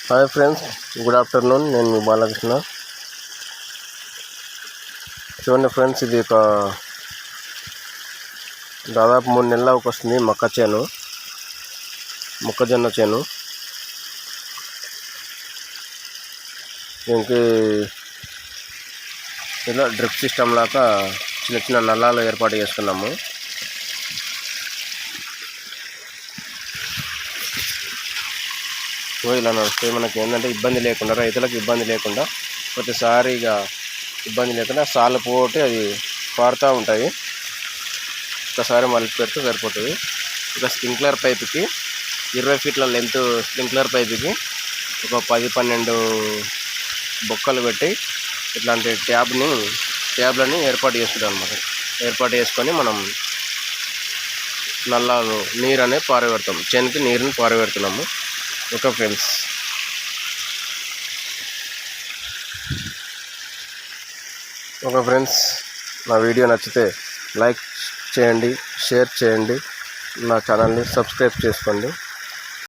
Hi friends, good afternoon. నేను మీ బాలకృష్ణ. చూడండి friends, ఇది ఒక దాదాపు 3 నెలలకు వస్తుంది మొక్కజొన్న చేను. దీనికి ఇలా డ్రిప్ సిస్టమ్ లాగా చిన్న చిన్న నల్లాలు ఏర్పాటు చేసుకున్నాము. ఇలా నడిస్తే మనకి ఏంటంటే ఇబ్బంది లేకుండా, రైతులకు ఇబ్బంది లేకుండా, ప్రతిసారిగా ఇబ్బంది లేకుండా సాలు పోటీ అది పారుతూ ఉంటాయి. ఒకసారి మలిపి పెడితే సరిపోతుంది. ఇక స్ప్రింక్లర్ పైపుకి 20 ఫీట్ల లెంత్ స్ప్రింక్లర్ పైపుకి ఒక 10-12 బొక్కలు పెట్టి ఇట్లాంటి ట్యాబ్లని ఏర్పాటు చేసుకుంటాం అన్నమాట. ఏర్పాటు చేసుకొని మనం నల్లాలు నీరు అనేది పారబెడతాం. చేనుకి నీరుని పారబెడుతున్నాము. ఓకే ఫ్రెండ్స్, నా వీడియో నచ్చితే లైక్ చేయండి, షేర్ చేయండి, నా ఛానల్ని సబ్స్క్రైబ్ చేసుకోండి.